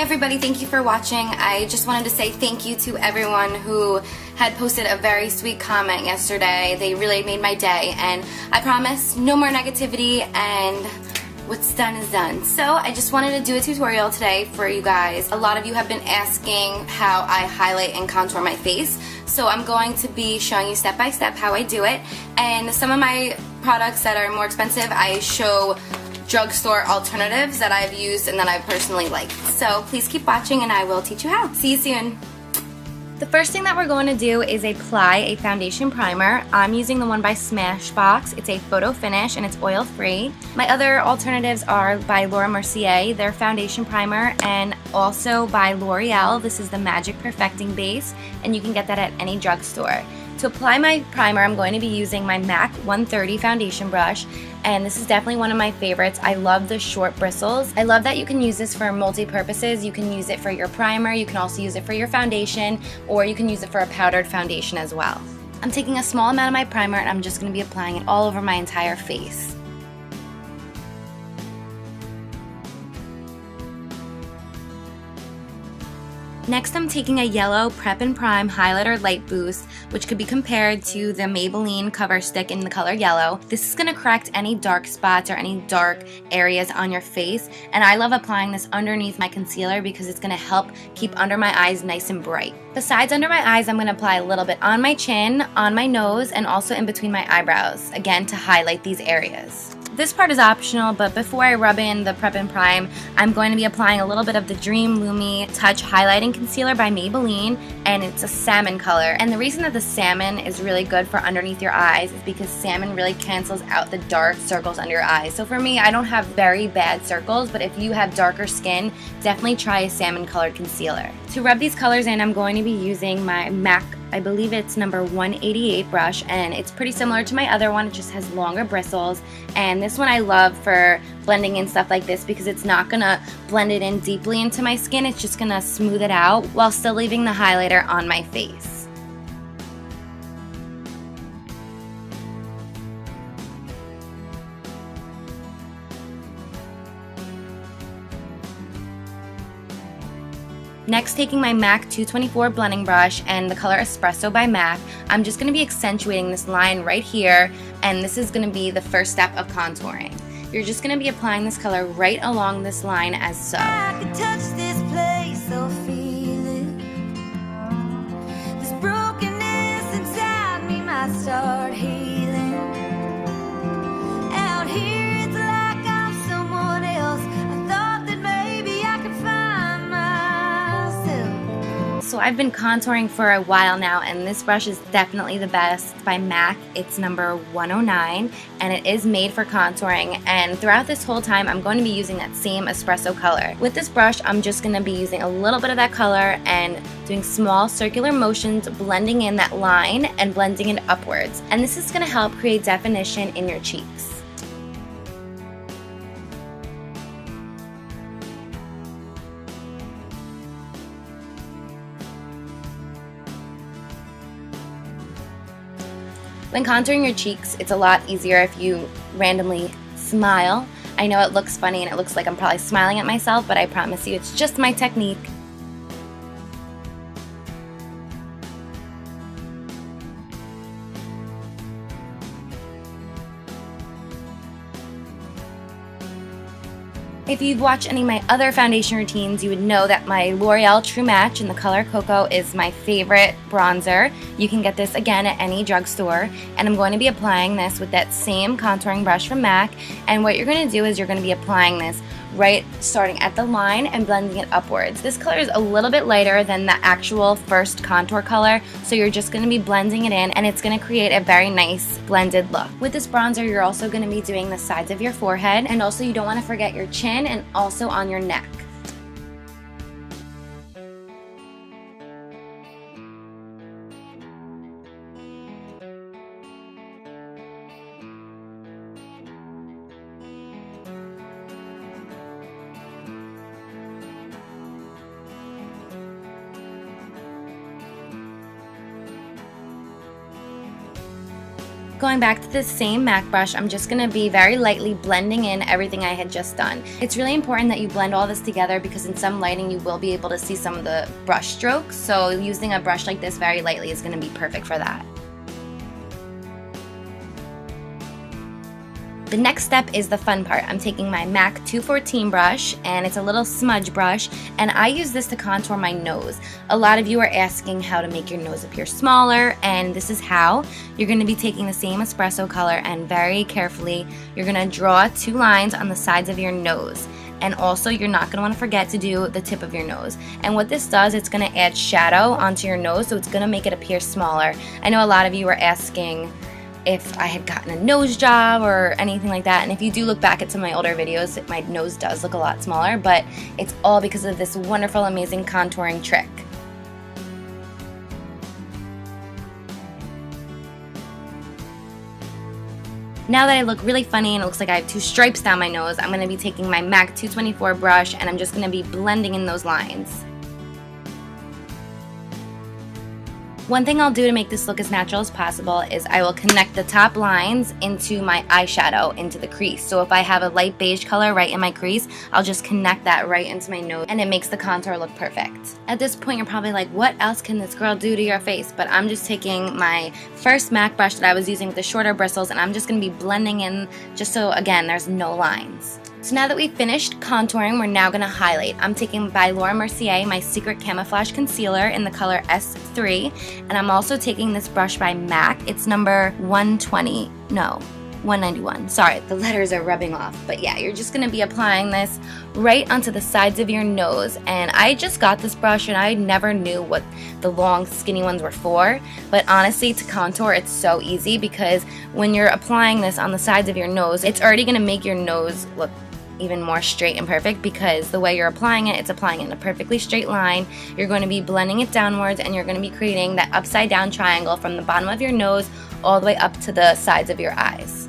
everybody, thank you for watching. I just wanted to say thank you to everyone who had posted a very sweet comment yesterday. They really made my day, and I promise no more negativity, and what's done is done. So I just wanted to do a tutorial today for you guys. A lot of you have been asking how I highlight and contour my face, so I'm going to be showing you step by step how I do it. And some of my products that are more expensive, I show drugstore alternatives that I've used and that I personally like. So please keep watching and I will teach you how. See you soon. The first thing that we're going to do is apply a foundation primer. I'm using the one by Smashbox. It's a photo finish and it's oil free. My other alternatives are by Laura Mercier, their foundation primer, and also by L'Oreal. This is the Magic Perfecting Base, and you can get that at any drugstore. To apply my primer, I'm going to be using my MAC 130 foundation brush, and this is definitely one of my favorites. I love the short bristles. I love that you can use this for multi-purposes. You can use it for your primer, you can also use it for your foundation, or you can use it for a powdered foundation as well. I'm taking a small amount of my primer and I'm just going to be applying it all over my entire face. Next, I'm taking a yellow Prep and Prime Highlighter Light Boost, which could be compared to the Maybelline Cover Stick in the color yellow. This is going to correct any dark spots or any dark areas on your face, and I love applying this underneath my concealer because it's going to help keep under my eyes nice and bright. Besides under my eyes, I'm going to apply a little bit on my chin, on my nose, and also in between my eyebrows, again to highlight these areas. This part is optional, but before I rub in the Prep and Prime, I'm going to be applying a little bit of the Dream Lumi Touch Highlighting Concealer by Maybelline, and it's a salmon color. And the reason that the salmon is really good for underneath your eyes is because salmon really cancels out the dark circles under your eyes. So for me, I don't have very bad circles, but if you have darker skin, definitely try a salmon colored concealer. To rub these colors in, I'm going to be using my MAC, I believe it's number 188 brush, and it's pretty similar to my other one. It just has longer bristles, and this one I love for blending in stuff like this because it's not gonna blend it in deeply into my skin. It's just gonna smooth it out while still leaving the highlighter on my face. Next, taking my MAC 224 blending brush and the color Espresso by MAC, I'm just going to be accentuating this line right here, and this is going to be the first step of contouring. You're just going to be applying this color right along this line as so. I can touch this place, so feel it. This brokenness inside me might start healing. Out here it's like I'm someone else. I thought that maybe I could find myself. So I've been contouring for a while now, and this brush is definitely the best. It's by MAC. It's number 109, and it is made for contouring, and throughout this whole time I'm going to be using that same espresso color. With this brush, I'm just going to be using a little bit of that color and doing small circular motions, blending in that line and blending it upwards, and this is going to help create definition in your cheeks. When contouring your cheeks, it's a lot easier if you randomly smile. I know it looks funny and it looks like I'm probably smiling at myself, but I promise you it's just my technique. If you've watched any of my other foundation routines, you would know that my L'Oreal True Match in the color Cocoa is my favorite bronzer. You can get this again at any drugstore, and I'm going to be applying this with that same contouring brush from MAC, and what you're going to do is you're going to be applying this right starting at the line and blending it upwards. This color is a little bit lighter than the actual first contour color, so you're just going to be blending it in, and it's going to create a very nice blended look. With this bronzer, you're also going to be doing the sides of your forehead, and also you don't want to forget your chin and also on your neck. Going back to the same MAC brush, I'm just going to be very lightly blending in everything I had just done. It's really important that you blend all this together because in some lighting you will be able to see some of the brush strokes, so using a brush like this very lightly is going to be perfect for that. The next step is the fun part. I'm taking my MAC 214 brush, and it's a little smudge brush, and I use this to contour my nose. A lot of you are asking how to make your nose appear smaller, and this is how. You're going to be taking the same espresso color and very carefully you're going to draw 2 lines on the sides of your nose. And also you're not going to want to forget to do the tip of your nose. And what this does, it's going to add shadow onto your nose, so it's going to make it appear smaller. I know a lot of you are asking if I had gotten a nose job or anything like that, and if you do look back at some of my older videos, my nose does look a lot smaller, but it's all because of this wonderful, amazing contouring trick. Now that I look really funny and it looks like I have 2 stripes down my nose, I'm going to be taking my MAC 224 brush and I'm just going to be blending in those lines. One thing I'll do to make this look as natural as possible is I will connect the top lines into my eyeshadow into the crease. So if I have a light beige color right in my crease, I'll just connect that right into my nose and it makes the contour look perfect. At this point you're probably like, what else can this girl do to your face? But I'm just taking my first MAC brush that I was using with the shorter bristles and I'm just going to be blending in just so, again, there's no lines. So now that we've finished contouring, we're now going to highlight. I'm taking by Laura Mercier my Secret Camouflage Concealer in the color S3, and I'm also taking this brush by MAC. It's number 191. Sorry, the letters are rubbing off. But yeah, you're just going to be applying this right onto the sides of your nose. And I just got this brush and I never knew what the long skinny ones were for. But honestly, to contour, it's so easy because when you're applying this on the sides of your nose, it's already going to make your nose look even more straight and perfect because the way you're applying it, it's applying it in a perfectly straight line. You're going to be blending it downwards and you're going to be creating that upside down triangle from the bottom of your nose all the way up to the sides of your eyes.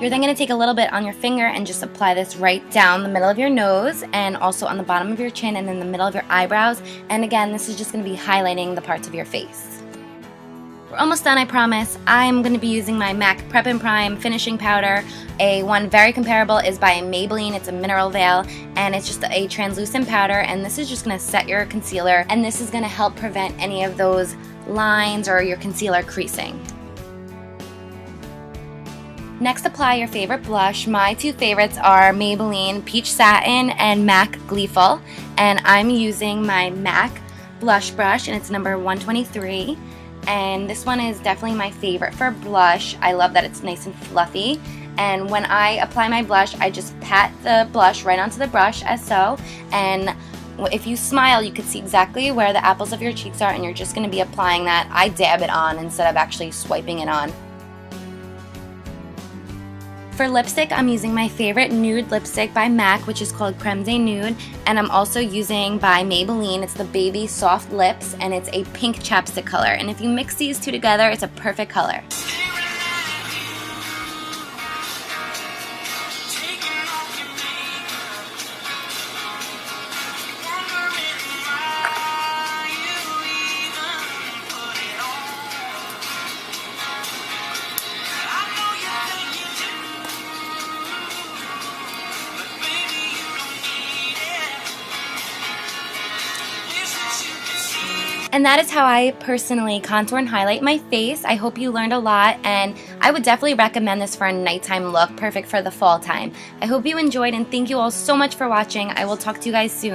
You're then going to take a little bit on your finger and just apply this right down the middle of your nose and also on the bottom of your chin and in the middle of your eyebrows. And again, this is just going to be highlighting the parts of your face. We're almost done, I promise. I'm going to be using my MAC Prep and Prime Finishing Powder. One very comparable is by Maybelline. It's a mineral veil and it's just a translucent powder, and this is just going to set your concealer, and this is going to help prevent any of those lines or your concealer creasing. Next, apply your favorite blush. My 2 favorites are Maybelline Peach Satin and MAC Gleeful, and I'm using my MAC blush brush and it's number 123, and this one is definitely my favorite for blush. I love that it's nice and fluffy, and when I apply my blush I just pat the blush right onto the brush as so, and if you smile you can see exactly where the apples of your cheeks are, and you're just going to be applying that. I dab it on instead of actually swiping it on. For lipstick, I'm using my favorite nude lipstick by MAC, which is called Creme de Nude, and I'm also using by Maybelline. It's the Baby Soft Lips, and it's a pink chapstick color. And if you mix these 2 together, it's a perfect color. And that is how I personally contour and highlight my face. I hope you learned a lot, and I would definitely recommend this for a nighttime look, perfect for the fall time. I hope you enjoyed, and thank you all so much for watching. I will talk to you guys soon.